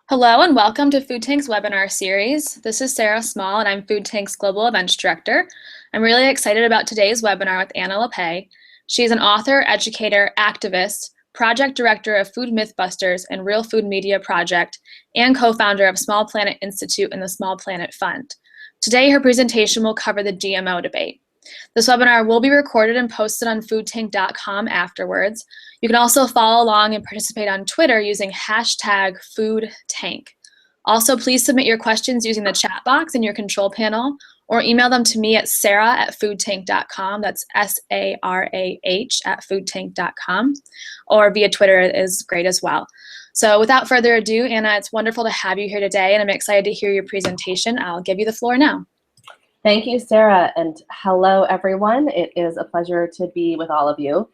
Hello and welcome to Food Tank's webinar series. This is Sarah Small and I'm Food Tank's Global Events Director. I'm really excited about today's webinar with Anna LePay. She's an author, educator, activist, project director of Food Mythbusters and Real Food Media Project, and co-founder of Small Planet Institute and the Small Planet Fund. Today, her presentation will cover the GMO debate. This webinar will be recorded and posted on foodtank.com afterwards. You can also follow along and participate on Twitter using #FoodTank. Also, please submit your questions using the chat box in your control panel or email them to me at sarah@foodtank.com. That's SARAH @foodtank.com, or via Twitter is great as well. So without further ado, Anna, it's wonderful to have you here today, and I'm excited to hear your presentation. I'll give you the floor now. Thank you, Sarah, and hello, everyone. It is a pleasure to be with all of you.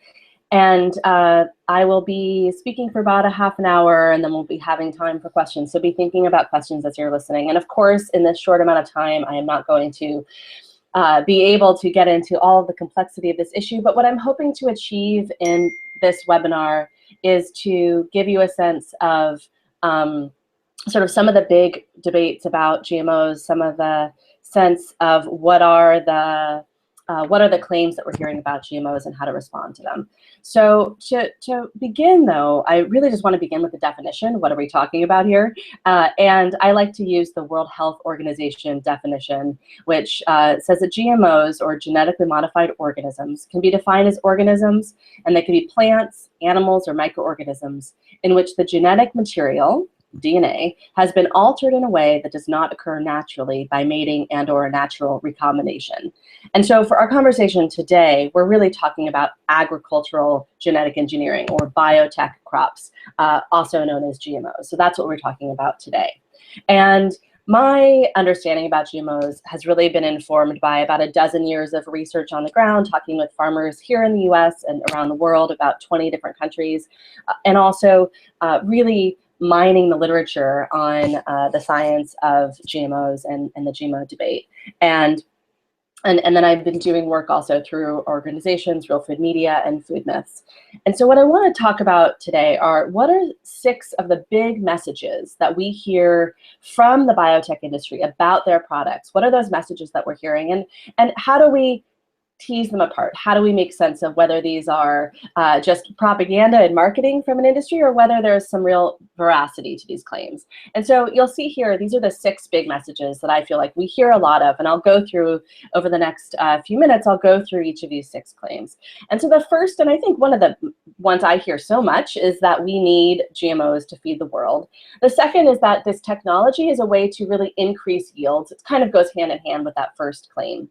And I will be speaking for about a half an hour, and then we'll be having time for questions. So be thinking about questions as you're listening. And of course, in this short amount of time, I am not going to be able to get into all of the complexity of this issue. But what I'm hoping to achieve in this webinar is to give you a sense of sort of some of the big debates about GMOs, some of the sense of what are the claims that we're hearing about GMOs and how to respond to them. So to begin, though, I really just want to begin with the definition. What are we talking about here? And I like to use the World Health Organization definition, which says that GMOs, or genetically modified organisms, can be defined as organisms, and they can be plants, animals, or microorganisms in which the genetic material, DNA, has been altered in a way that does not occur naturally by mating and/or natural recombination. And so for our conversation today, we're really talking about agricultural genetic engineering, or biotech crops, also known as GMOs. So that's what we're talking about today. And my understanding about GMOs has really been informed by about a dozen years of research on the ground, talking with farmers here in the US and around the world, about 20 different countries, and also really mining the literature on the science of GMOs and the GMO debate. And then I've been doing work also through organizations, Real Food Media, and Food Myths. And so what I want to talk about today are what are 6 of the big messages that we hear from the biotech industry about their products? What are those messages that we're hearing? And how do we tease them apart? How do we make sense of whether these are just propaganda and marketing from an industry, or whether there's some real veracity to these claims? And so you'll see here, these are the 6 big messages that I feel like we hear a lot of, and I'll go through, over the next few minutes, I'll go through each of these 6 claims. And so the first, and I think one of the ones I hear so much, is that we need GMOs to feed the world. The second is that this technology is a way to really increase yields. It kind of goes hand in hand with that first claim.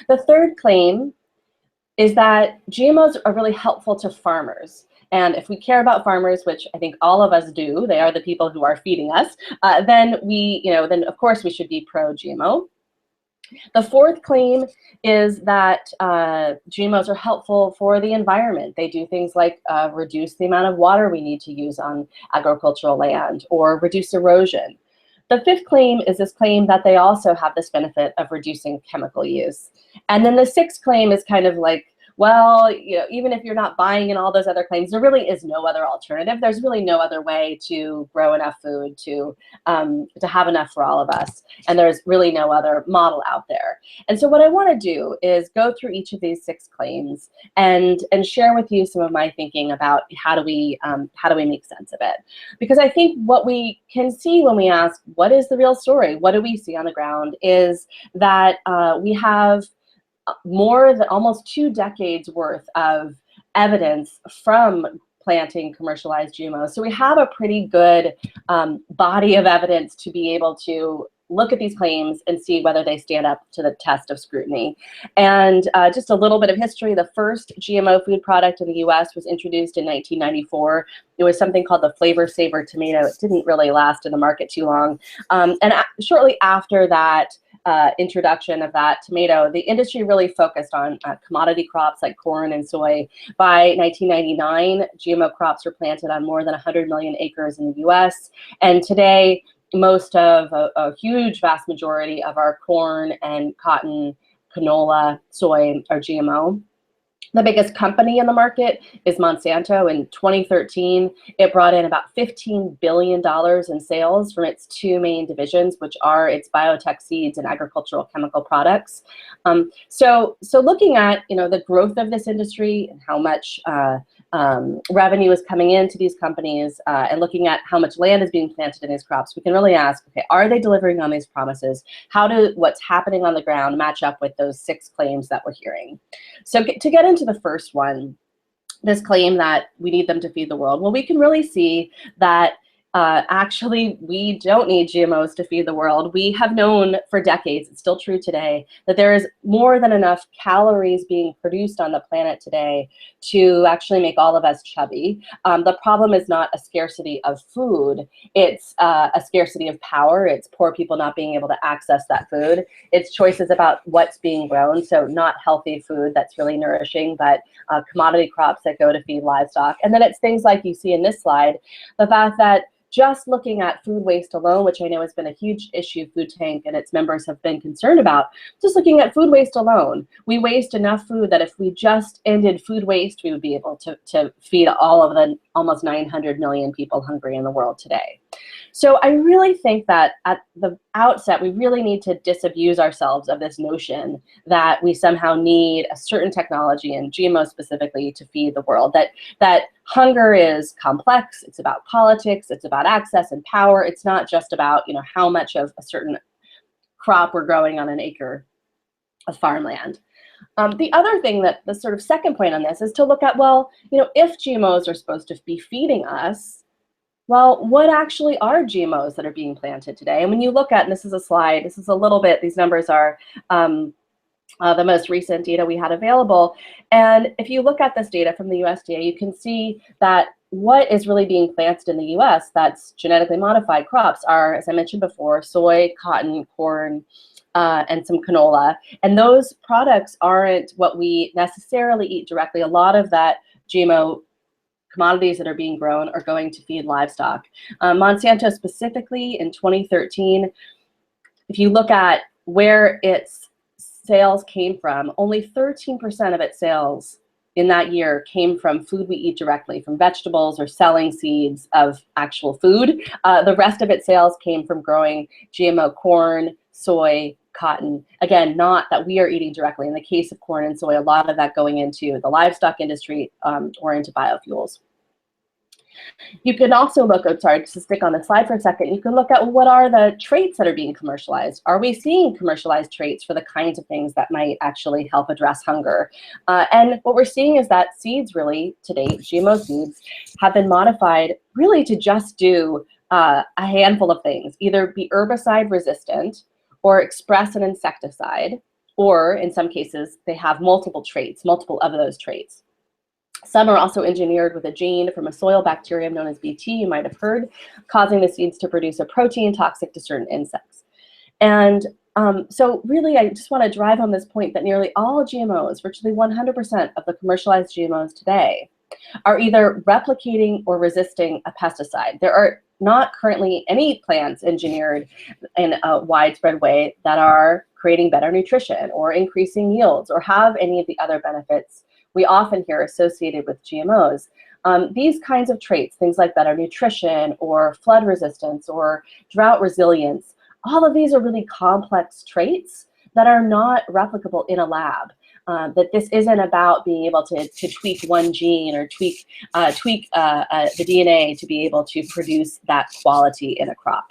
The third claim is that GMOs are really helpful to farmers. And if we care about farmers, which I think all of us do, they are the people who are feeding us, then then of course we should be pro-GMO. The fourth claim is that GMOs are helpful for the environment. They do things like reduce the amount of water we need to use on agricultural land, or reduce erosion. The fifth claim is this claim that they also have this benefit of reducing chemical use. And then the sixth claim is kind of like, well, even if you're not buying in all those other claims, there really is no other alternative. There's really no other way to grow enough food to have enough for all of us. And there's really no other model out there. And so what I want to do is go through each of these 6 claims and share with you some of my thinking about how do we make sense of it. Because I think what we can see when we ask, what is the real story? What do we see on the ground? Is that we have more than almost 2 decades worth of evidence from planting commercialized GMOs. So we have a pretty good body of evidence to be able to look at these claims and see whether they stand up to the test of scrutiny. And just a little bit of history, the first GMO food product in the US was introduced in 1994. It was something called the Flavor Saver tomato. It didn't really last in the market too long. And shortly after that introduction of that tomato, the industry really focused on commodity crops like corn and soy. By 1999, GMO crops were planted on more than 100 million acres in the US. And today, most of a huge vast majority of our corn and cotton, canola, soy are GMO. The biggest company in the market is Monsanto. In 2013, it brought in about $15 billion in sales from its two main divisions, which are its biotech seeds and agricultural chemical products. So looking at the growth of this industry and how much revenue is coming into these companies, and looking at how much land is being planted in these crops, we can really ask, okay, are they delivering on these promises? How do what's happening on the ground match up with those 6 claims that we're hearing? So to get into the first one, this claim that we need them to feed the world, well, we can really see that actually, we don't need GMOs to feed the world. We have known for decades, it's still true today, that there is more than enough calories being produced on the planet today to actually make all of us chubby. The problem is not a scarcity of food. It's a scarcity of power. It's poor people not being able to access that food. It's choices about what's being grown, so not healthy food that's really nourishing, but commodity crops that go to feed livestock. And then it's things like you see in this slide, the fact that just looking at food waste alone, which I know has been a huge issue Food Tank and its members have been concerned about, just looking at food waste alone, we waste enough food that if we just ended food waste, we would be able to feed all of the almost 900 million people hungry in the world today. So I really think that at the outset, we really need to disabuse ourselves of this notion that we somehow need a certain technology, and GMO specifically, to feed the world. That hunger is complex. It's about politics. It's about access and power. It's not just about how much of a certain crop we're growing on an acre of farmland. The other thing, that the sort of second point on this, is to look at, well, if GMOs are supposed to be feeding us, well, what actually are GMOs that are being planted today? And when you look at, and this is a slide, this is a little bit, these numbers are the most recent data we had available. And if you look at this data from the USDA, you can see that what is really being planted in the US that's genetically modified crops are, as I mentioned before, soy, cotton, corn, and some canola. And those products aren't what we necessarily eat directly. A lot of that GMO commodities that are being grown are going to feed livestock. Monsanto specifically in 2013, if you look at where its sales came from, only 13% of its sales in that year came from food we eat directly, from vegetables or selling seeds of actual food. The rest of its sales came from growing GMO corn, soy, cotton. Again, not that we are eating directly. In the case of corn and soy, a lot of that going into the livestock industry or into biofuels. You can also look at, sorry, just to stick on the slide for a second, you can look at what are the traits that are being commercialized. Are we seeing commercialized traits for the kinds of things that might actually help address hunger? And what we're seeing is that seeds really, to date, GMO seeds, have been modified really to just do a handful of things, either be herbicide resistant or express an insecticide, or in some cases, they have multiple traits, multiple of those traits. Some are also engineered with a gene from a soil bacterium known as Bt, you might have heard, causing the seeds to produce a protein toxic to certain insects. And so really, I just want to drive home this point that nearly all GMOs, virtually 100% of the commercialized GMOs today, are either replicating or resisting a pesticide. There are not currently any plants engineered in a widespread way that are creating better nutrition or increasing yields or have any of the other benefits we often hear associated with GMOs. These kinds of traits, things like better nutrition or flood resistance or drought resilience, all of these are really complex traits that are not replicable in a lab. That this isn't about being able to tweak one gene or tweak the DNA to be able to produce that quality in a crop.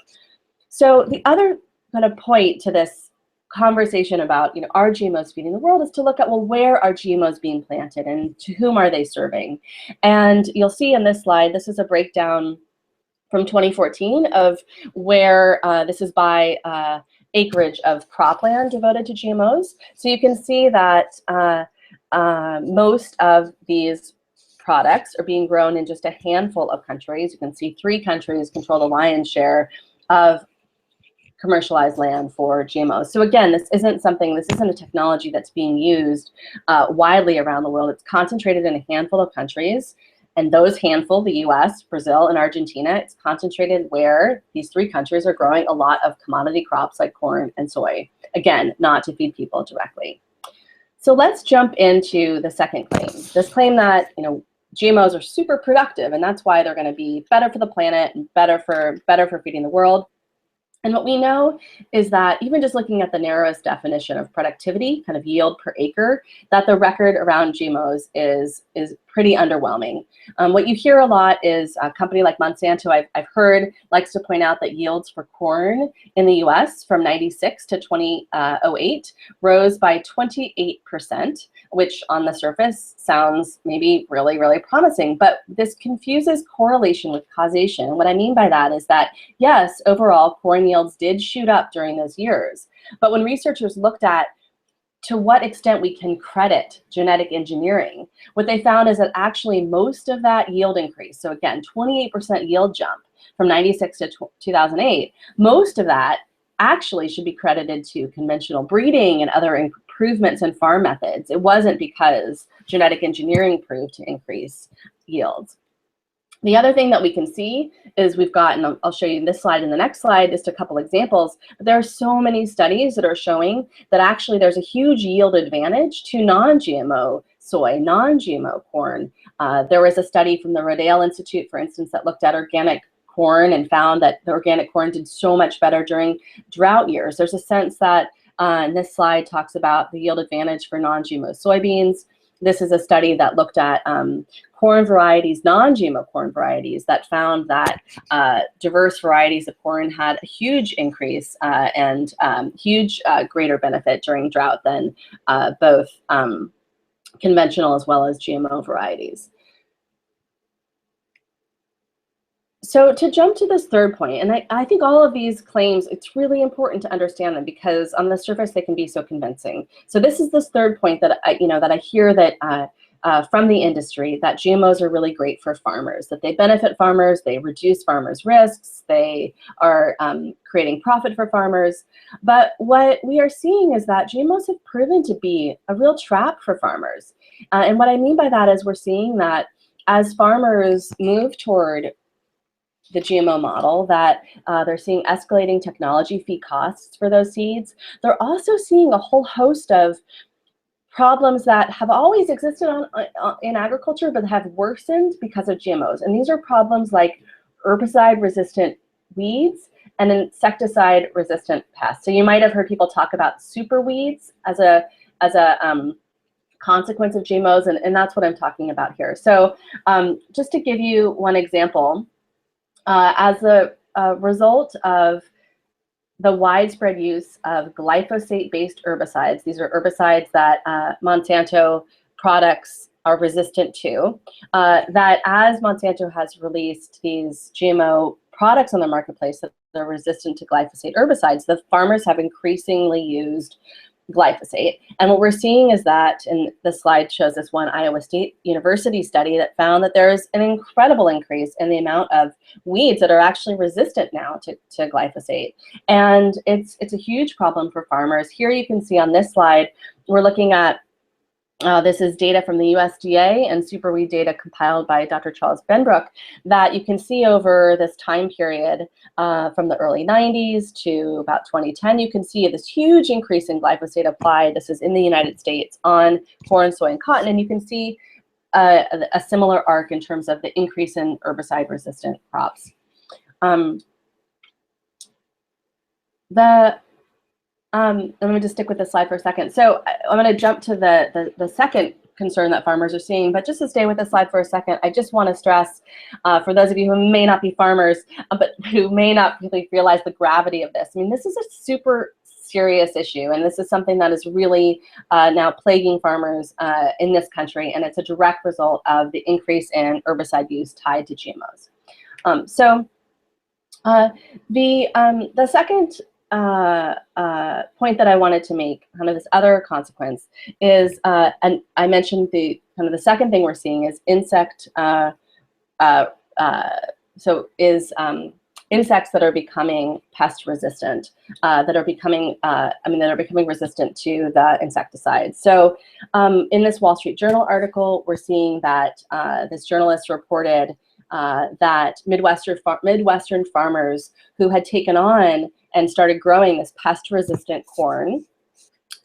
So the other kind of point to this conversation about, are GMOs feeding the world, is to look at, well, where are GMOs being planted and to whom are they serving? And you'll see in this slide, this is a breakdown from 2014 of where this is by acreage of cropland devoted to GMOs. So you can see that most of these products are being grown in just a handful of countries. You can see 3 countries control the lion's share of commercialized land for GMOs. So again, this isn't a technology that's being used widely around the world. It's concentrated in a handful of countries. And those handful, the US, Brazil, and Argentina, it's concentrated where these 3 countries are growing a lot of commodity crops like corn and soy. Again, not to feed people directly. So let's jump into the second claim. This claim that, GMOs are super productive, and that's why they're going to be better for the planet and better for feeding the world. And what we know is that even just looking at the narrowest definition of productivity, kind of yield per acre, that the record around GMOs is pretty underwhelming. What you hear a lot is a company like Monsanto, I've heard, likes to point out that yields for corn in the US from 96 to 2008 rose by 28%, which on the surface sounds maybe really, really promising. But this confuses correlation with causation. What I mean by that is that, yes, overall, corn yields did shoot up during those years. But when researchers looked at to what extent we can credit genetic engineering, what they found is that actually most of that yield increase, so again, 28% yield jump from 96 to 2008, most of that actually should be credited to conventional breeding and other improvements in farm methods. It wasn't because genetic engineering proved to increase yields. The other thing that we can see is we've got, and I'll show you in this slide and the next slide, just a couple examples, but there are so many studies that are showing that actually there's a huge yield advantage to non-GMO soy, non-GMO corn. There was a study from the Rodale Institute, for instance, that looked at organic corn and found that the organic corn did so much better during drought years. There's a sense that, and this slide talks about the yield advantage for non-GMO soybeans. This is a study that looked at corn varieties, non-GMO corn varieties, that found that diverse varieties of corn had a huge increase and huge greater benefit during drought than both conventional as well as GMO varieties. So to jump to this third point, and I think all of these claims, it's really important to understand them because on the surface they can be so convincing. So this is this third point that I hear that from the industry, that GMOs are really great for farmers, that they benefit farmers, they reduce farmers' risks, they are creating profit for farmers. But what we are seeing is that GMOs have proven to be a real trap for farmers. And what I mean by that is we're seeing that as farmers move toward the GMO model, that they're seeing escalating technology fee costs for those seeds. They're also seeing a whole host of problems that have always existed in agriculture but have worsened because of GMOs. And these are problems like herbicide-resistant weeds and insecticide-resistant pests. So you might have heard people talk about super weeds as a consequence of GMOs, and that's what I'm talking about here. So just to give you one example, as a result of the widespread use of glyphosate-based herbicides, these are herbicides that Monsanto products are resistant to, that as Monsanto has released these GMO products on the marketplace that are resistant to glyphosate herbicides, the farmers have increasingly used glyphosate. And what we're seeing is that, and the slide shows this one Iowa State University study that found that there's an incredible increase in the amount of weeds that are actually resistant now to glyphosate. And it's a huge problem for farmers. Here you can see on this slide, we're looking at this is data from the USDA and superweed data compiled by Dr. Charles Benbrook, that you can see over this time period from the early 90s to about 2010, you can see this huge increase in glyphosate applied. This is in the United States on corn, soy, and cotton, and you can see a similar arc in terms of the increase in herbicide-resistant crops. Let me just stick with this slide for a second. So I'm going to jump to the second concern that farmers are seeing, but just to stay with this slide for a second, I just want to stress for those of you who may not be farmers, but who may not really realize the gravity of this. I mean, this is a super serious issue, and this is something that is really now plaguing farmers in this country, and it's a direct result of the increase in herbicide use tied to GMOs. The second point that I wanted to make, kind of this other consequence, is, and I mentioned the second thing we're seeing is insects that are becoming pest resistant, that are becoming resistant to the insecticides. So in this Wall Street Journal article, we're seeing that this journalist reported that Midwestern farmers who had taken on and started growing this pest-resistant corn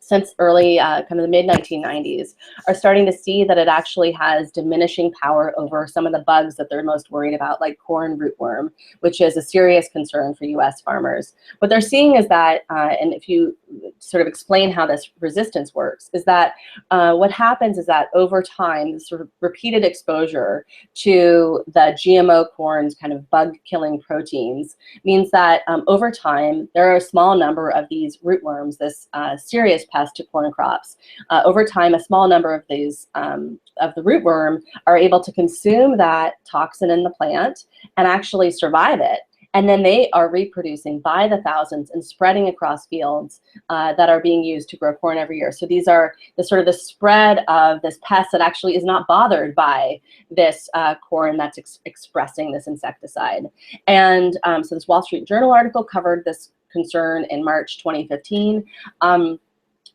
since early, kind of the mid-1990s, are starting to see that it actually has diminishing power over some of the bugs that they're most worried about, like corn rootworm, which is a serious concern for US farmers. What they're seeing is that, and if you sort of explain how this resistance works, is that what happens is that over time, this sort of repeated exposure to the GMO corn's kind of bug-killing proteins means that over time, there are a small number of these rootworms, this serious pest to corn crops. Over time, a small number of these of the rootworm are able to consume that toxin in the plant and actually survive it. And then they are reproducing by the thousands and spreading across fields that are being used to grow corn every year. So these are the sort of the spread of this pest that actually is not bothered by this corn that's expressing this insecticide. And so this Wall Street Journal article covered this concern in March 2015.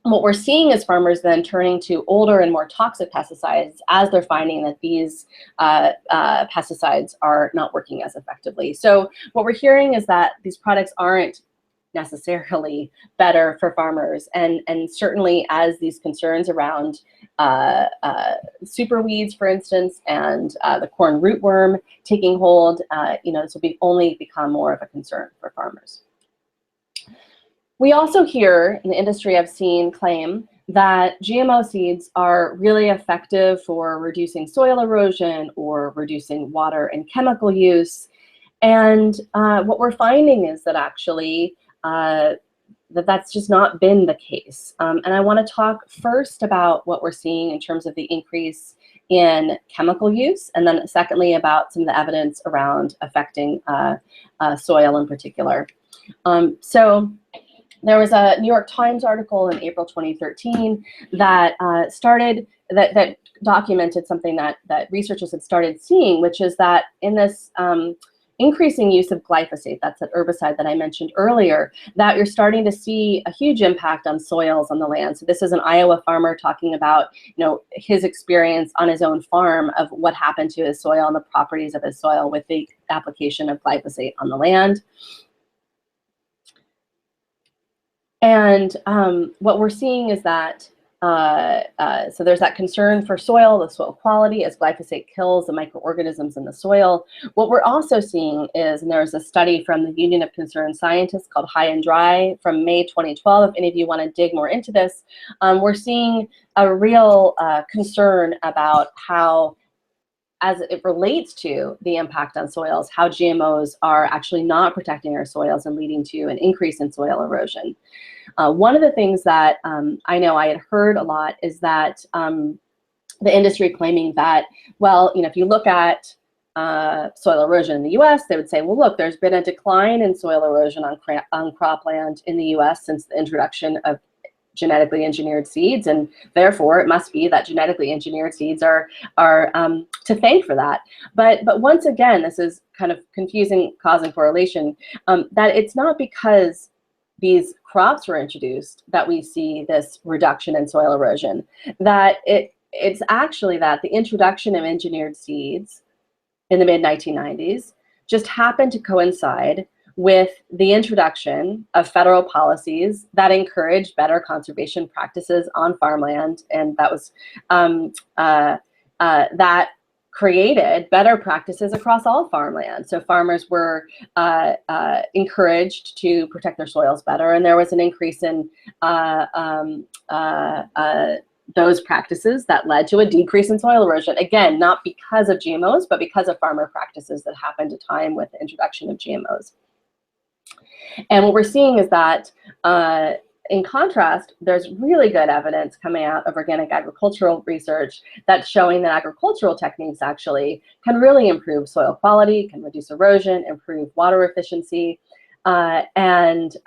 What we're seeing is farmers then turning to older and more toxic pesticides as they're finding that these pesticides are not working as effectively. So what we're hearing is that these products aren't necessarily better for farmers, and certainly as these concerns around super weeds, for instance, and the corn rootworm taking hold, this will only become more of a concern for farmers. We also here in the industry have seen claim that GMO seeds are really effective for reducing soil erosion or reducing water and chemical use. And what we're finding is that actually that's just not been the case. And I want to talk first about what we're seeing in terms of the increase in chemical use, and then secondly about some of the evidence around affecting soil in particular. So there was a New York Times article in April 2013 that that documented something that researchers had started seeing, which is that in this increasing use of glyphosate, that's that herbicide that I mentioned earlier, that you're starting to see a huge impact on soils on the land. So this is an Iowa farmer talking about, his experience on his own farm of what happened to his soil and the properties of his soil with the application of glyphosate on the land. And what we're seeing is that, so there's that concern for soil, the soil quality, as glyphosate kills the microorganisms in the soil. What we're also seeing is, and there's a study from the Union of Concerned Scientists called High and Dry from May 2012, if any of you want to dig more into this, we're seeing a real concern about how, as it relates to the impact on soils, how GMOs are actually not protecting our soils and leading to an increase in soil erosion. One of the things that I know I had heard a lot is that the industry claiming that, well, if you look at soil erosion in the US, they would say, well, look, there's been a decline in soil erosion on cropland in the US since the introduction of genetically engineered seeds, and therefore it must be that genetically engineered seeds are to thank for that. But once again, this is kind of confusing cause and correlation, that it's not because these crops were introduced that we see this reduction in soil erosion, that it's actually that the introduction of engineered seeds in the mid-1990s just happened to coincide with the introduction of federal policies that encouraged better conservation practices on farmland, and that was that created better practices across all farmland. So farmers were encouraged to protect their soils better, and there was an increase in those practices that led to a decrease in soil erosion. Again, not because of GMOs, but because of farmer practices that happened at time with the introduction of GMOs. And what we're seeing is that, in contrast, there's really good evidence coming out of organic agricultural research that's showing that agricultural techniques actually can really improve soil quality, can reduce erosion, improve water efficiency, and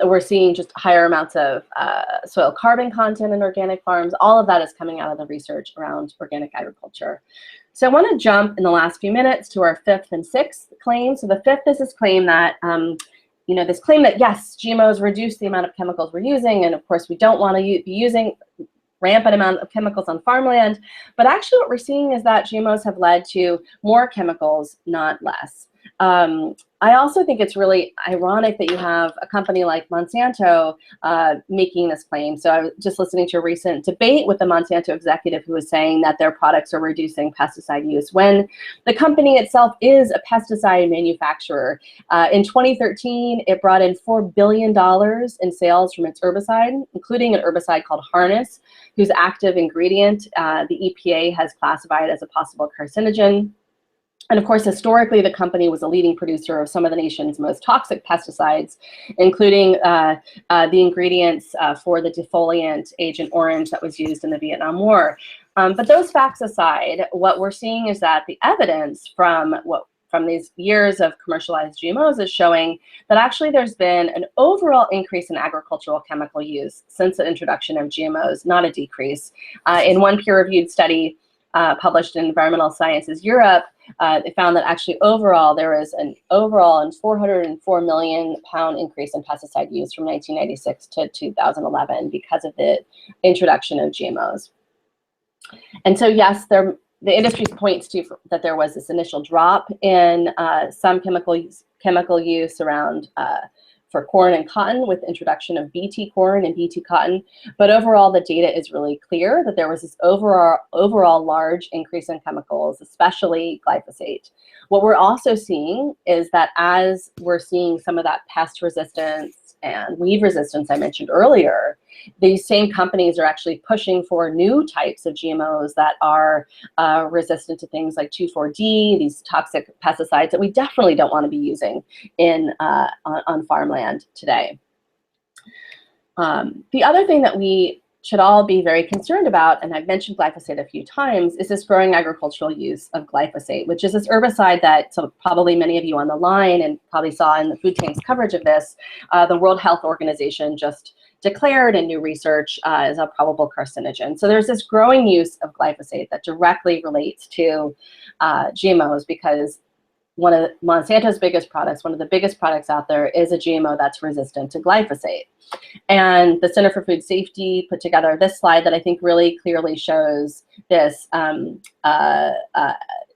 we're seeing just higher amounts of soil carbon content in organic farms. All of that is coming out of the research around organic agriculture. So I want to jump in the last few minutes to our fifth and sixth claim. So the fifth is this claim that, this claim that, yes, GMOs reduce the amount of chemicals we're using, and of course we don't want to be using rampant amount of chemicals on farmland. But actually what we're seeing is that GMOs have led to more chemicals, not less. I also think it's really ironic that you have a company like Monsanto making this claim. So I was just listening to a recent debate with the Monsanto executive who was saying that their products are reducing pesticide use when the company itself is a pesticide manufacturer. In 2013, it brought in $4 billion in sales from its herbicide, including an herbicide called Harness, whose active ingredient the EPA has classified as a possible carcinogen. And of course, historically, the company was a leading producer of some of the nation's most toxic pesticides, including the ingredients for the defoliant Agent Orange that was used in the Vietnam War. But those facts aside, what we're seeing is that the evidence from these years of commercialized GMOs is showing that actually there's been an overall increase in agricultural chemical use since the introduction of GMOs, not a decrease. In one peer-reviewed study published in Environmental Sciences Europe, they found that actually overall there was an overall 404 million pound increase in pesticide use from 1996 to 2011 because of the introduction of GMOs. And so yes, the industry points to that there was this initial drop in some chemical use around for corn and cotton with introduction of BT corn and BT cotton. But overall, the data is really clear that there was this overall large increase in chemicals, especially glyphosate. What we're also seeing is that as we're seeing some of that pest resistance and weed resistance I mentioned earlier, these same companies are actually pushing for new types of GMOs that are resistant to things like 2,4-D, these toxic pesticides that we definitely don't want to be using on farmland today. The other thing that we should all be very concerned about, and I've mentioned glyphosate a few times, is this growing agricultural use of glyphosate, which is this herbicide that, so probably many of you on the line and probably saw in the Food Tank's coverage of this, the World Health Organization just declared in new research as a probable carcinogen. So there's this growing use of glyphosate that directly relates to GMOs, because one of Monsanto's biggest products, one of the biggest products out there, is a GMO that's resistant to glyphosate. And the Center for Food Safety put together this slide that I think really clearly shows this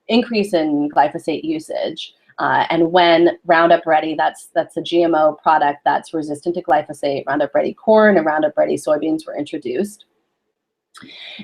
increase in glyphosate usage. And when Roundup Ready, that's a GMO product that's resistant to glyphosate, Roundup Ready corn and Roundup Ready soybeans were introduced.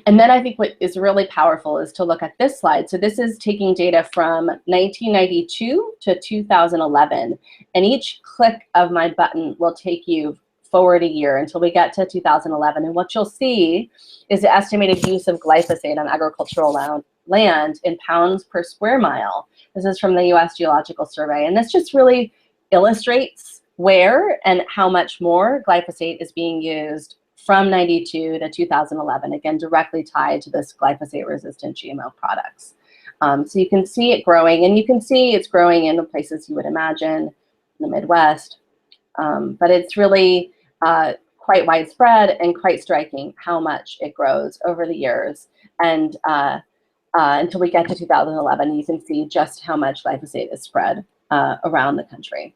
And then I think what is really powerful is to look at this slide. So this is taking data from 1992 to 2011. And each click of my button will take you forward a year until we get to 2011. And what you'll see is the estimated use of glyphosate on agricultural land in pounds per square mile. This is from the US Geological Survey. And this just really illustrates where and how much more glyphosate is being used from 92 to 2011, again, directly tied to this glyphosate-resistant GMO products. So you can see it growing, and you can see it's growing in the places you would imagine, in the Midwest. But it's really quite widespread and quite striking how much it grows over the years. And until we get to 2011, you can see just how much glyphosate is spread around the country.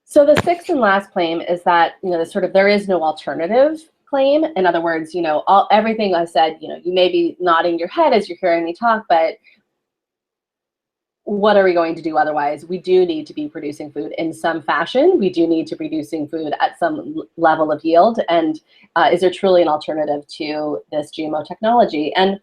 So the sixth and last claim is that, there is no alternative claim. In other words, everything I said, you may be nodding your head as you're hearing me talk, but what are we going to do otherwise? We do need to be producing food in some fashion. We do need to be producing food at some level of yield. And is there truly an alternative to this GMO technology? And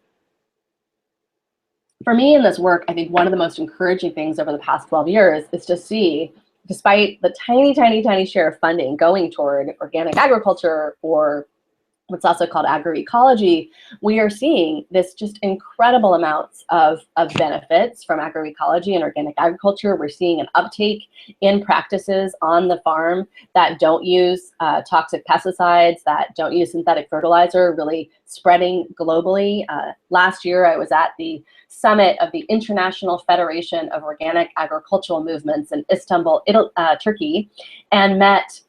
for me in this work, I think one of the most encouraging things over the past 12 years is to see, despite the tiny, tiny, tiny share of funding going toward organic agriculture, or what's also called agroecology, we are seeing this just incredible amounts of benefits from agroecology and organic agriculture. We're seeing an uptake in practices on the farm that don't use toxic pesticides, that don't use synthetic fertilizer, really spreading globally. Last year, I was at the summit of the International Federation of Organic Agricultural Movements in Istanbul, Turkey, and met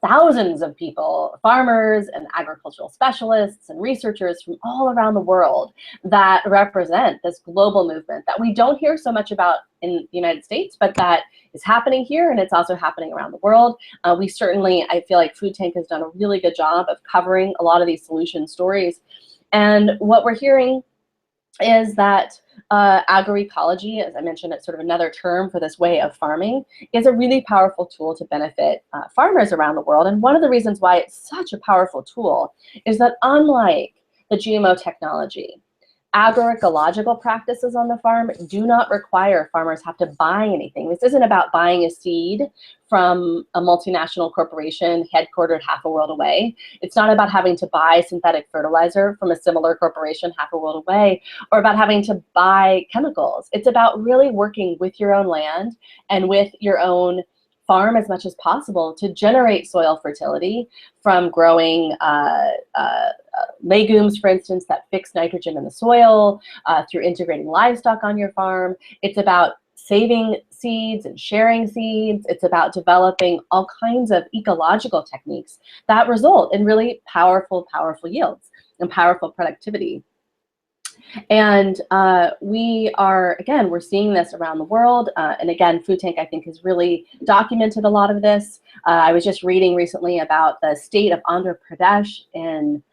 thousands of people, farmers and agricultural specialists and researchers from all around the world that represent this global movement that we don't hear so much about in the United States, but that is happening here, and it's also happening around the world. We certainly, I feel like Food Tank has done a really good job of covering a lot of these solution stories. And what we're hearing is that agroecology, as I mentioned, it's sort of another term for this way of farming, is a really powerful tool to benefit farmers around the world. And one of the reasons why it's such a powerful tool is that unlike the GMO technology, agroecological practices on the farm do not require farmers have to buy anything. This isn't about buying a seed from a multinational corporation headquartered half a world away. It's not about having to buy synthetic fertilizer from a similar corporation half a world away, or about having to buy chemicals. It's about really working with your own land and with your own farm as much as possible to generate soil fertility from growing legumes, for instance, that fix nitrogen in the soil, through integrating livestock on your farm. It's about saving seeds and sharing seeds. It's about developing all kinds of ecological techniques that result in really powerful yields and powerful productivity. And we're seeing this around the world. And again, Food Tank, I think, has really documented a lot of this. I was just reading recently about the state of Andhra Pradesh in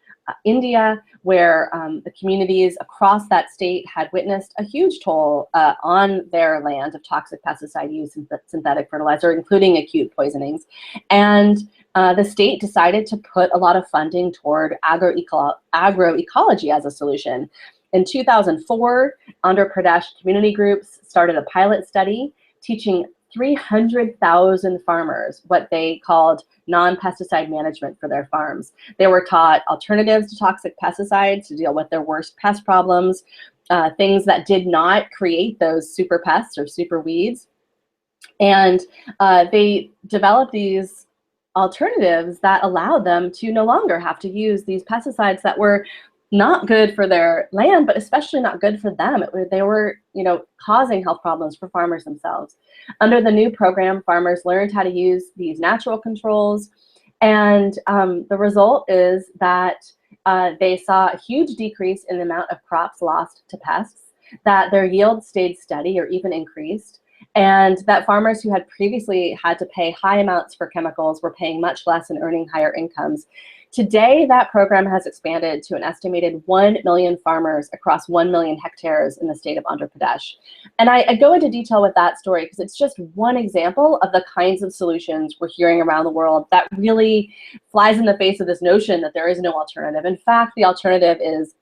India, where the communities across that state had witnessed a huge toll on their land of toxic pesticide use and synthetic fertilizer, including acute poisonings. And the state decided to put a lot of funding toward agroecology as a solution. In 2004, Andhra Pradesh community groups started a pilot study teaching 300,000 farmers what they called non-pesticide management for their farms. They were taught alternatives to toxic pesticides to deal with their worst pest problems, things that did not create those super pests or super weeds. And they developed these alternatives that allowed them to no longer have to use these pesticides that were not good for their land, but especially not good for them. They were, causing health problems for farmers themselves. Under the new program, farmers learned how to use these natural controls, and the result is that they saw a huge decrease in the amount of crops lost to pests, that their yield stayed steady or even increased, and that farmers who had previously had to pay high amounts for chemicals were paying much less and earning higher incomes. Today, that program has expanded to an estimated 1 million farmers across 1 million hectares in the state of Andhra Pradesh. And I go into detail with that story because it's just one example of the kinds of solutions we're hearing around the world that really flies in the face of this notion that there is no alternative. In fact, the alternative is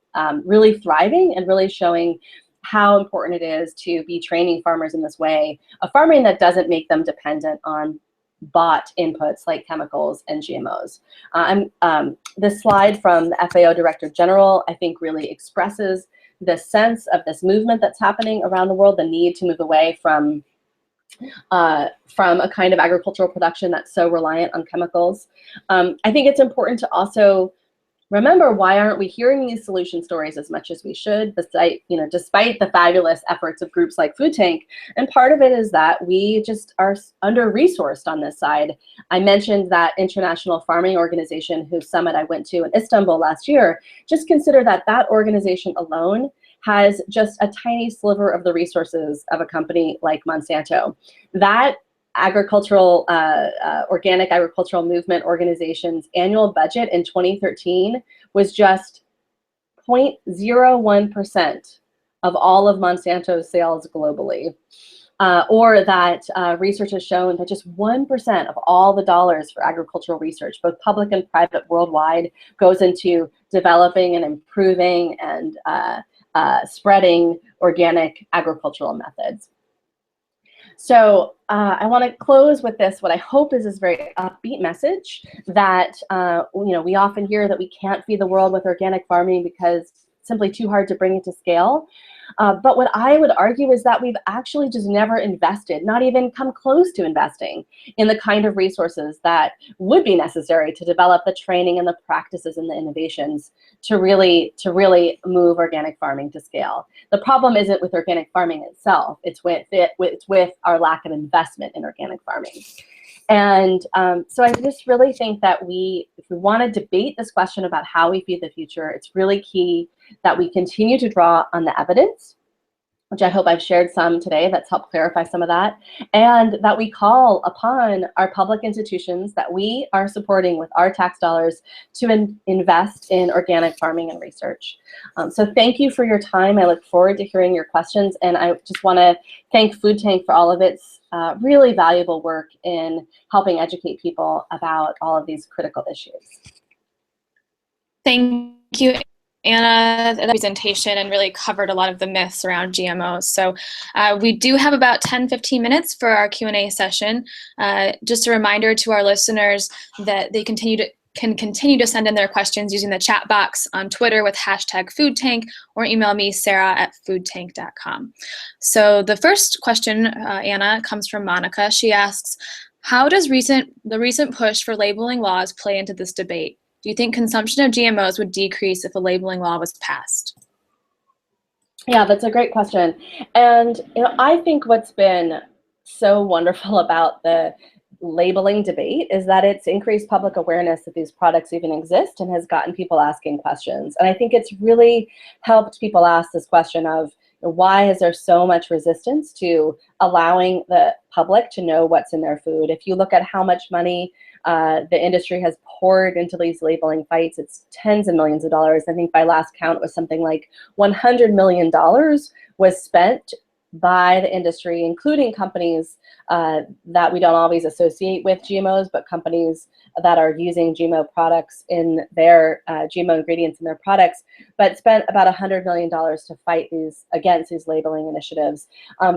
really thriving and really showing how important it is to be training farmers in this way, a farming that doesn't make them dependent on bought inputs like chemicals and GMOs. This slide from the FAO Director General, I think, really expresses the sense of this movement that's happening around the world, the need to move away from a kind of agricultural production that's so reliant on chemicals. I think it's important to also remember, why aren't we hearing these solution stories as much as we should, despite the fabulous efforts of groups like Food Tank? And part of it is that we just are under-resourced on this side. I mentioned that international farming organization whose summit I went to in Istanbul last year. Just consider that that organization alone has just a tiny sliver of the resources of a company like Monsanto. That organic agricultural movement organization's annual budget in 2013 was just 0.01% of all of Monsanto's sales globally. Or that research has shown that just 1% of all the dollars for agricultural research, both public and private worldwide, goes into developing and improving and spreading organic agricultural methods. So I want to close with this, what I hope is this very upbeat message that we often hear that we can't feed the world with organic farming because it's simply too hard to bring it to scale. But what I would argue is that we've actually just never invested, not even come close to investing, in the kind of resources that would be necessary to develop the training and the practices and the innovations to really move organic farming to scale. The problem isn't with organic farming itself, it's with our lack of investment in organic farming. And so I just really think that if we want to debate this question about how we feed the future, it's really key that we continue to draw on the evidence, which I hope I've shared some today that's helped clarify some of that, and that we call upon our public institutions that we are supporting with our tax dollars to invest in organic farming and research. So thank you for your time. I look forward to hearing your questions, and I just want to thank Food Tank for all of its really valuable work in helping educate people about all of these critical issues. Thank you, Anna, the presentation, and really covered a lot of the myths around GMOs. So we do have about 10-15 minutes for our Q&A session. Just a reminder to our listeners that they can continue to send in their questions using the chat box on Twitter with #foodtank, or email me, sarah@foodtank.com. So the first question, Anna, comes from Monica. She asks, how does the recent push for labeling laws play into this debate? Do you think consumption of GMOs would decrease if a labeling law was passed? Yeah, that's a great question. And I think what's been so wonderful about the labeling debate is that it's increased public awareness that these products even exist and has gotten people asking questions. And I think it's really helped people ask this question of, why is there so much resistance to allowing the public to know what's in their food? If you look at how much money the industry has poured into these labeling fights, it's tens of millions of dollars. I think by last count, it was something like $100 million was spent by the industry, including companies that we don't always associate with GMOs, but companies that are using GMO products in their GMO ingredients in their products, but spent about $100 million to fight against these labeling initiatives.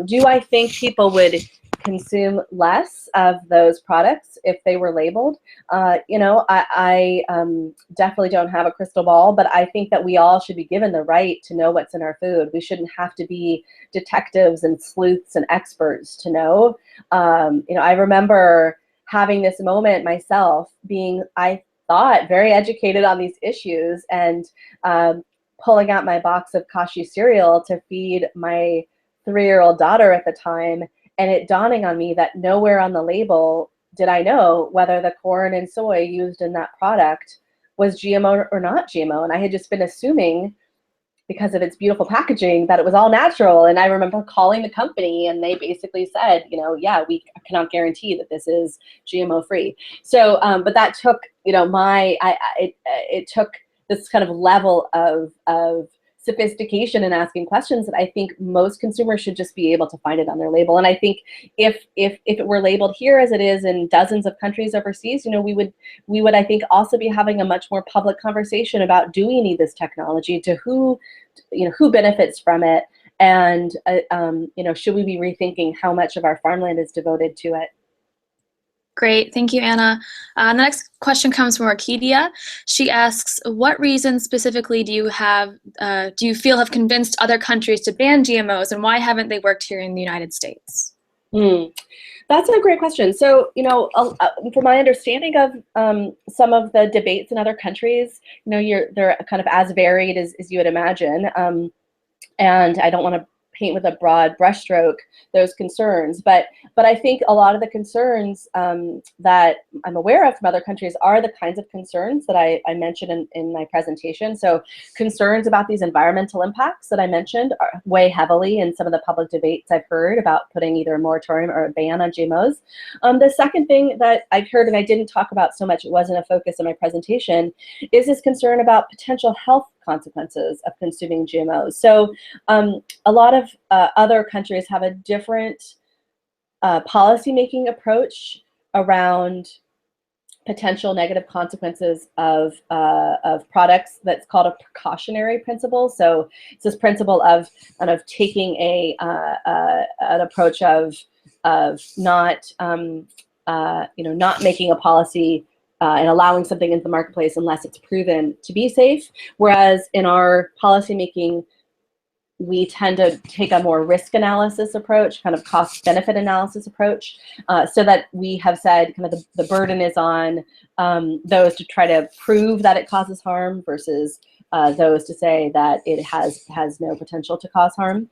Do I think people would consume less of those products if they were labeled? I definitely don't have a crystal ball, but I think that we all should be given the right to know what's in our food. We shouldn't have to be detectives and sleuths and experts to know. I remember having this moment myself, being, I thought, very educated on these issues, and pulling out my box of cashew cereal to feed my 3-year-old daughter at the time, and it dawning on me that nowhere on the label did I know whether the corn and soy used in that product was GMO or not GMO. And I had just been assuming, because of its beautiful packaging, that it was all natural. And I remember calling the company, and they basically said, yeah, we cannot guarantee that this is GMO free. So, but that took, it took this kind of level of sophistication in asking questions that I think most consumers should just be able to find it on their label. And I think if it were labeled here as it is in dozens of countries overseas, we would I think also be having a much more public conversation about, do we need this technology, to who benefits from it, and should we be rethinking how much of our farmland is devoted to it? Great, thank you, Anna. The next question comes from Orchidia. She asks, what reasons specifically do you feel have convinced other countries to ban GMOs, and why haven't they worked here in the United States? That's a great question. So, from my understanding of some of the debates in other countries, they're kind of as varied as you would imagine. And I don't want to paint with a broad brushstroke those concerns, but I think a lot of the concerns that I'm aware of from other countries are the kinds of concerns that I mentioned in my presentation. So concerns about these environmental impacts that I mentioned weigh heavily in some of the public debates I've heard about putting either a moratorium or a ban on GMOs. The second thing that I've heard, and I didn't talk about so much, it wasn't a focus in my presentation, is this concern about potential health consequences of consuming GMOs. So a lot of other countries have a different policy-making approach around potential negative consequences of products that's called a precautionary principle. So it's this principle of kind of taking an approach of not not making a policy and allowing something into the marketplace unless it's proven to be safe. Whereas in our policymaking, we tend to take a more risk analysis approach, kind of cost-benefit analysis approach, so that we have said kind of the burden is on those to try to prove that it causes harm versus those to say that it has no potential to cause harm.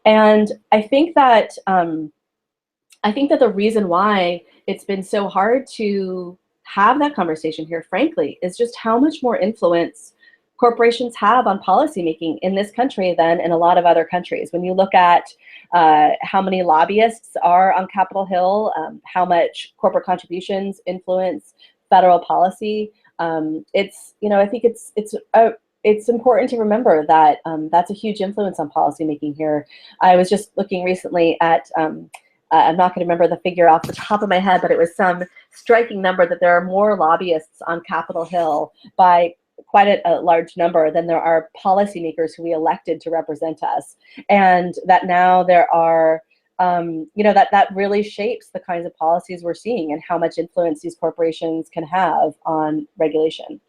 And I think that the reason why it's been so hard to have that conversation here, frankly, is just how much more influence corporations have on policymaking in this country than in a lot of other countries. When you look at how many lobbyists are on Capitol Hill, how much corporate contributions influence federal policy, it's, you know, I think it's important to remember that that's a huge influence on policymaking here. I was just looking recently at, I'm not going to remember the figure off the top of my head, but it was some striking number that there are more lobbyists on Capitol Hill by quite a large number than there are policymakers who we elected to represent us. And that now there are, you know, that really shapes the kinds of policies we're seeing and how much influence these corporations can have on regulation.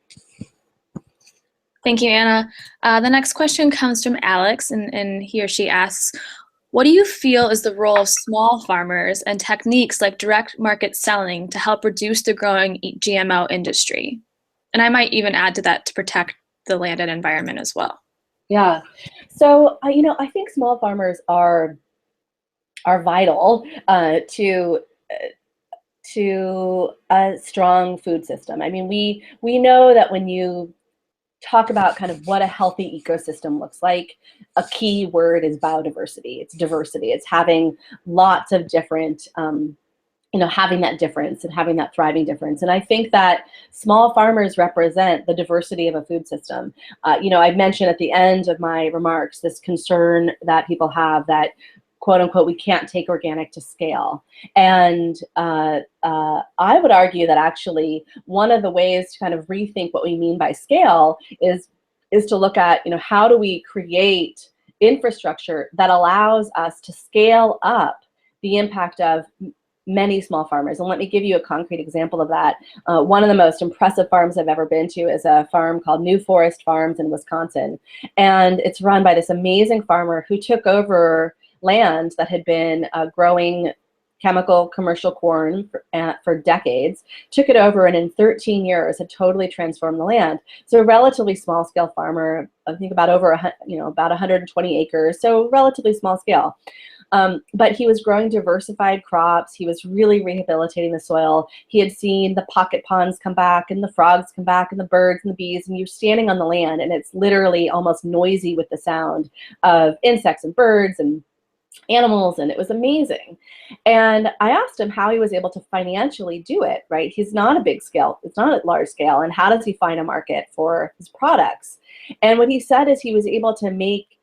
Thank you, Anna. The next question comes from Alex, and he or she asks, what do you feel is the role of small farmers and techniques like direct market selling to help reduce the growing GMO industry? And I might even add to that to protect the land and environment as well. Yeah, so you know, I think small farmers are vital to a strong food system. I mean, we know that when you talk about kind of what a healthy ecosystem looks like, a key word is biodiversity. It's diversity. It's having lots of different, you know, having that difference and having that thriving difference. And I think that small farmers represent the diversity of a food system. You know, I mentioned at the end of my remarks this concern that people have that, quote unquote, we can't take organic to scale. And I would argue that actually one of the ways to kind of rethink what we mean by scale is to look at, you know, how do we create infrastructure that allows us to scale up the impact of many small farmers. And let me give you a concrete example of that. One of the most impressive farms I've ever been to is a farm called New Forest Farms in Wisconsin. And it's run by this amazing farmer who took over land that had been growing chemical commercial corn for decades, took it over, and in 13 years had totally transformed the land. So a relatively small scale farmer, I think about about 120 acres, so relatively small scale. But he was growing diversified crops. He was really rehabilitating the soil. He had seen the pocket ponds come back and the frogs come back and the birds and the bees, and you're standing on the land and it's literally almost noisy with the sound of insects and birds and animals, and it was amazing. And I asked him how he was able to financially do it, right? He's not a big scale, it's not a large scale, and how does he find a market for his products? And what he said is he was able to make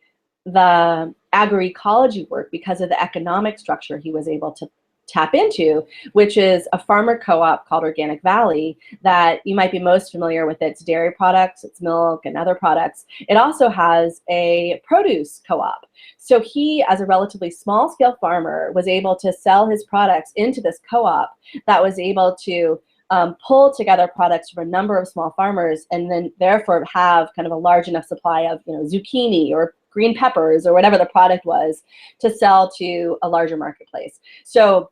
the agroecology work because of the economic structure he was able to tap into, which is a farmer co-op called Organic Valley that you might be most familiar with. Its dairy products, its milk, and other products. It also has a produce co-op. So he, as a relatively small scale farmer, was able to sell his products into this co-op that was able to pull together products from a number of small farmers, and then therefore have kind of a large enough supply of, you know, zucchini or green peppers or whatever the product was to sell to a larger marketplace. So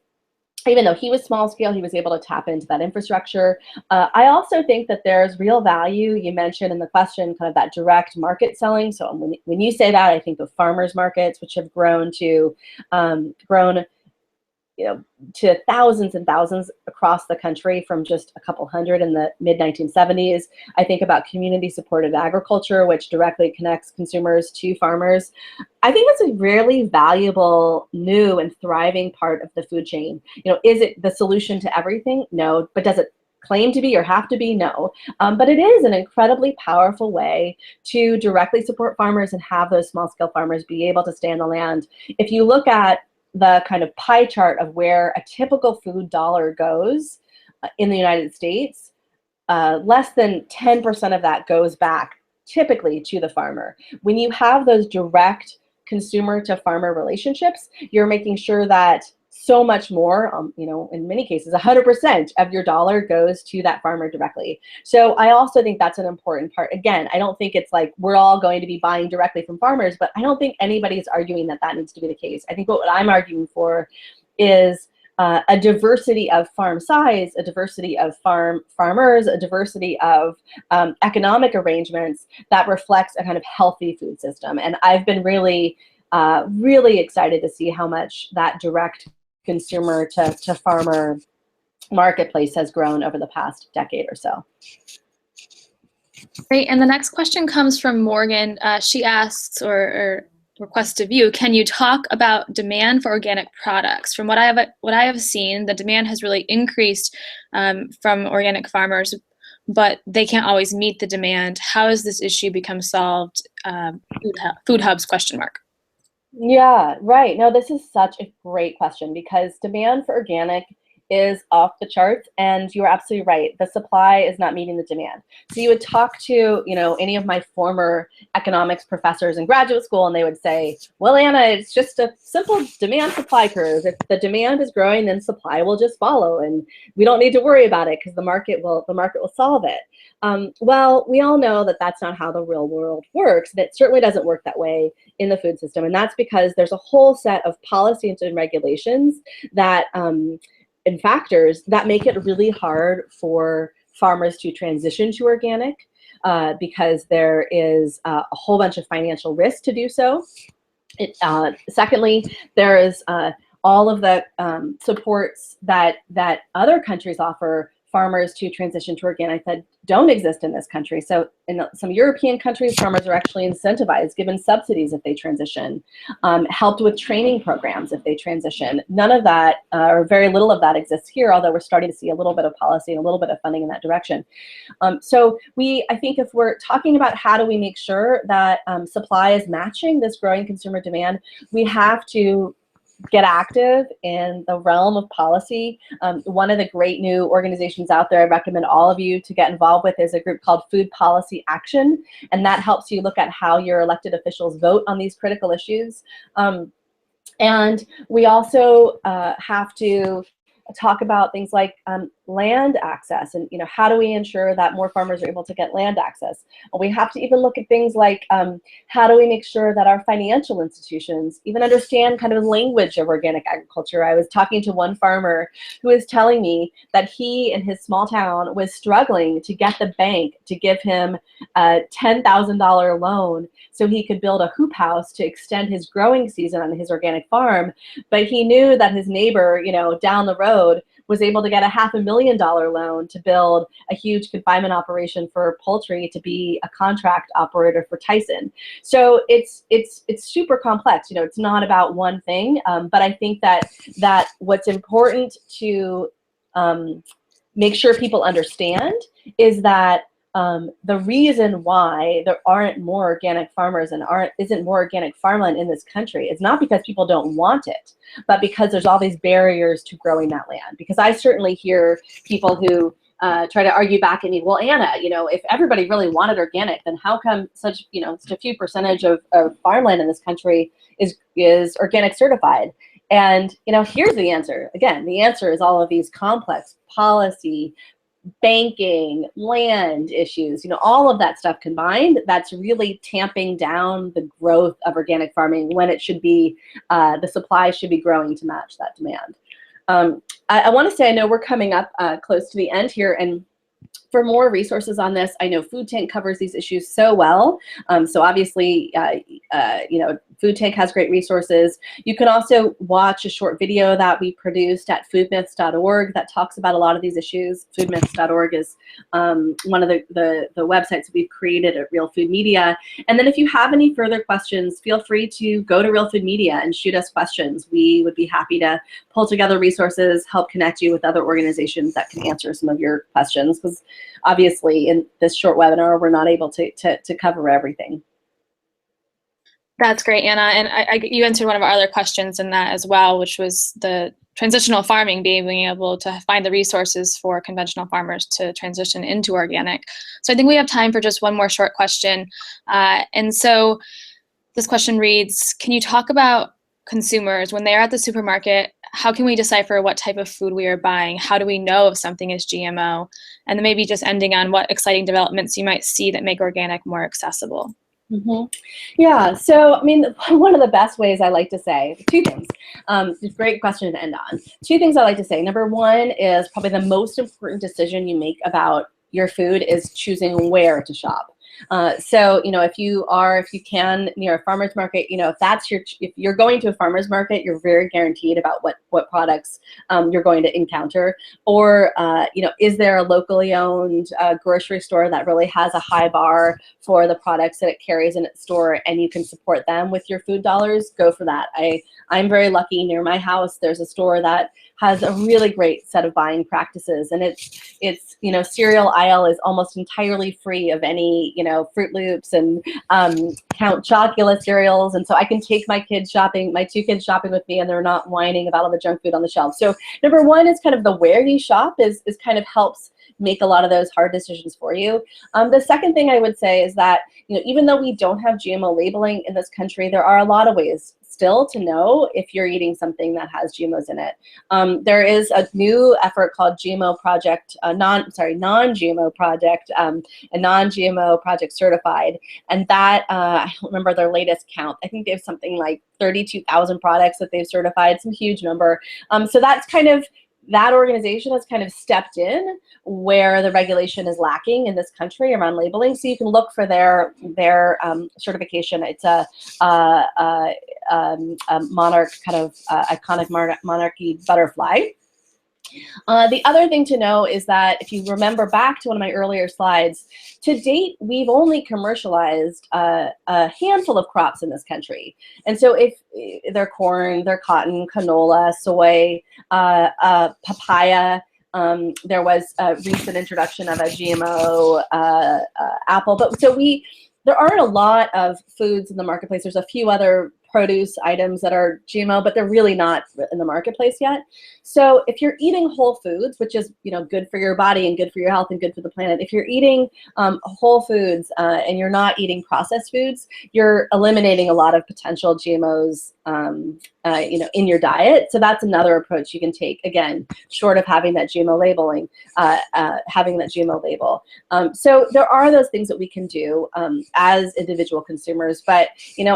even though he was small scale, he was able to tap into that infrastructure. I also think that there's real value. You mentioned in the question kind of that direct market selling. So when you say that, I think of farmers markets, which have grown to to thousands and thousands across the country from just a couple hundred in the mid-1970s. I think about community-supported agriculture, which directly connects consumers to farmers. I think that's a really valuable, new, and thriving part of the food chain. You know, is it the solution to everything? No. But does it claim to be or have to be? No. But it is an incredibly powerful way to directly support farmers and have those small-scale farmers be able to stay on the land. If you look at the kind of pie chart of where a typical food dollar goes in the United States, less than 10% of that goes back typically to the farmer. When you have those direct consumer to farmer relationships, you're making sure that so much more, you know, in many cases, 100% of your dollar goes to that farmer directly. So I also think that's an important part. Again, I don't think it's like we're all going to be buying directly from farmers, but I don't think anybody's arguing that that needs to be the case. I think what I'm arguing for is a diversity of farm size, a diversity of farmers, a diversity of economic arrangements that reflects a kind of healthy food system. And I've been really, really excited to see how much that direct consumer to farmer marketplace has grown over the past decade or so. Great. And the next question comes from Morgan. She asks or requests of you, can you talk about demand for organic products? From what I have seen, the demand has really increased from organic farmers, but they can't always meet the demand. How has this issue become solved? Food hubs question mark. Yeah, right. No, this is such a great question because demand for organic is off the charts, and you are absolutely right. The supply is not meeting the demand. So you would talk to, any of my former economics professors in graduate school, and they would say, "Well, Anna, it's just a simple demand supply curve. If the demand is growing, then supply will just follow, and we don't need to worry about it because the market will solve it." Well, we all know that that's not how the real world works, and it certainly doesn't work that way in the food system, and that's because there's a whole set of policies and regulations that and factors that make it really hard for farmers to transition to organic because there is a whole bunch of financial risk to do so. Secondly, there is all of the supports that other countries offer farmers to transition to organic that don't exist in this country. So in some European countries, farmers are actually incentivized, given subsidies if they transition, helped with training programs if they transition. None of that, or very little of that exists here, although we're starting to see a little bit of policy and a little bit of funding in that direction. So I think if we're talking about how do we make sure that supply is matching this growing consumer demand, we have to get active in the realm of policy. One of the great new organizations out there I recommend all of you to get involved with is a group called Food Policy Action, and that helps you look at how your elected officials vote on these critical issues. And we also have to talk about things like land access and how do we ensure that more farmers are able to get land access. We have to even look at things like how do we make sure that our financial institutions even understand kind of the language of organic agriculture. I was talking to one farmer who was telling me that he in his small town was struggling to get the bank to give him a $10,000 loan so he could build a hoop house to extend his growing season on his organic farm. But he knew that his neighbor, down the road was able to get a $500,000 loan to build a huge confinement operation for poultry to be a contract operator for Tyson. So it's super complex. It's not about one thing, but I think that what's important to make sure people understand is that the reason why there aren't more organic farmers and isn't more organic farmland in this country is not because people don't want it, but because there's all these barriers to growing that land. Because I certainly hear people who try to argue back at me, well, Anna, if everybody really wanted organic, then how come such a few percentage of farmland in this country is organic certified? And here's the answer. Again, the answer is all of these complex policy, banking, land issues, all of that stuff combined, that's really tamping down the growth of organic farming when it should be, the supply should be growing to match that demand. I want to say, I know we're coming up close to the end here, and for more resources on this, I know Food Tank covers these issues so well. So obviously, Food Tank has great resources. You can also watch a short video that we produced at foodmyths.org that talks about a lot of these issues. Foodmyths.org is one of the websites that we've created at Real Food Media. And then if you have any further questions, feel free to go to Real Food Media and shoot us questions. We would be happy to pull together resources, help connect you with other organizations that can answer some of your questions, because obviously in this short webinar, we're not able to cover everything. That's great, Anna. And you answered one of our other questions in that as well, which was the transitional farming, being able to find the resources for conventional farmers to transition into organic. So I think we have time for just one more short question. And so this question reads, can you talk about consumers when they are at the supermarket? How can we decipher what type of food we are buying? How do we know if something is GMO? And then maybe just ending on what exciting developments you might see that make organic more accessible. Mm-hmm. Yeah, so I mean, one of the best ways I like to say, two things. It's a great question to end on. Two things I like to say. Number one is probably the most important decision you make about your food is choosing where to shop. So, if you can, near a farmer's market, if you're going to a farmer's market, you're very guaranteed about what products you're going to encounter. Or, is there a locally owned grocery store that really has a high bar for the products that it carries in its store, and you can support them with your food dollars? Go for that. I'm very lucky. Near my house, there's a store that has a really great set of buying practices, and its cereal aisle is almost entirely free of any Fruit Loops and Count Chocula cereals, and so I can take my two kids shopping with me, and they're not whining about all the junk food on the shelf. So number one is kind of the where you shop is kind of helps make a lot of those hard decisions for you. The second thing I would say is that even though we don't have GMO labeling in this country, there are a lot of ways still to know if you're eating something that has GMOs in it. There is a new effort called GMO Project, non-GMO Project, and non-GMO Project Certified, and that I don't remember their latest count. I think they have something like 32,000 products that they've certified, some huge number. So that's kind of, that organization has kind of stepped in where the regulation is lacking in this country around labeling. So you can look for their certification. It's a monarch, kind of iconic monarchy butterfly. The other thing to know is that if you remember back to one of my earlier slides, to date, we've only commercialized a handful of crops in this country. And so if they're corn, they're cotton, canola, soy, papaya, there was a recent introduction of a GMO apple. But so there aren't a lot of foods in the marketplace. There's a few other produce items that are GMO, but they're really not in the marketplace yet. So if you're eating whole foods, which is good for your body and good for your health and good for the planet, if you're eating whole foods and you're not eating processed foods, you're eliminating a lot of potential GMOs in your diet. So that's another approach you can take, again, short of having that GMO labeling, having that GMO label. So there are those things that we can do as individual consumers. But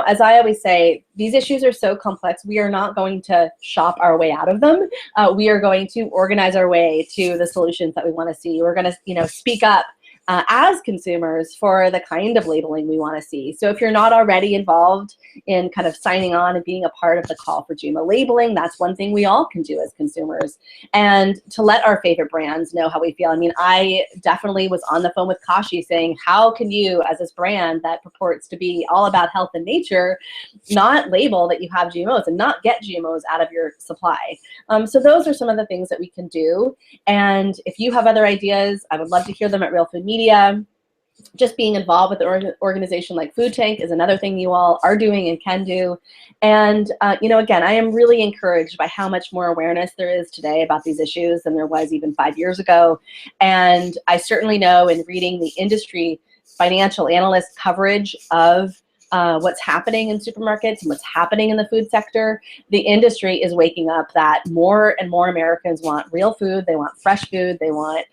as I always say, these issues are so complex, we are not going to shop our way out of them. We are going to organize our way to the solutions that we want to see. We're going to speak up as consumers for the kind of labeling we want to see. So if you're not already involved in kind of signing on and being a part of the call for GMO labeling, that's one thing we all can do as consumers. And to let our favorite brands know how we feel. I mean, I definitely was on the phone with Kashi saying, how can you, as this brand that purports to be all about health and nature, not label that you have GMOs and not get GMOs out of your supply? So those are some of the things that we can do. And if you have other ideas, I would love to hear them at Real Food Media. Just being involved with an organization like Food Tank is another thing you all are doing and can do. And again, I am really encouraged by how much more awareness there is today about these issues than there was even 5 years ago. And I certainly know in reading the industry financial analyst coverage of what's happening in supermarkets and what's happening in the food sector, the industry is waking up that more and more Americans want real food, they want fresh food, they want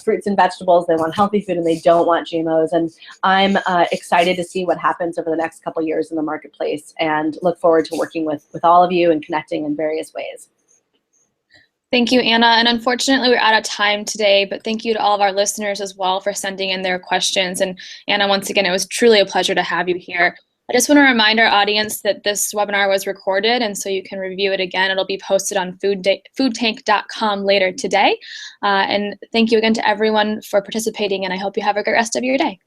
fruits and vegetables, they want healthy food, and they don't want GMOs. And I'm excited to see what happens over the next couple years in the marketplace, and look forward to working with all of you and connecting in various ways. Thank you, Anna. And unfortunately, we're out of time today, but thank you to all of our listeners as well for sending in their questions. And Anna, once again, it was truly a pleasure to have you here. I just want to remind our audience that this webinar was recorded, and so you can review it again. It'll be posted on foodtank.com later today. And thank you again to everyone for participating, and I hope you have a great rest of your day.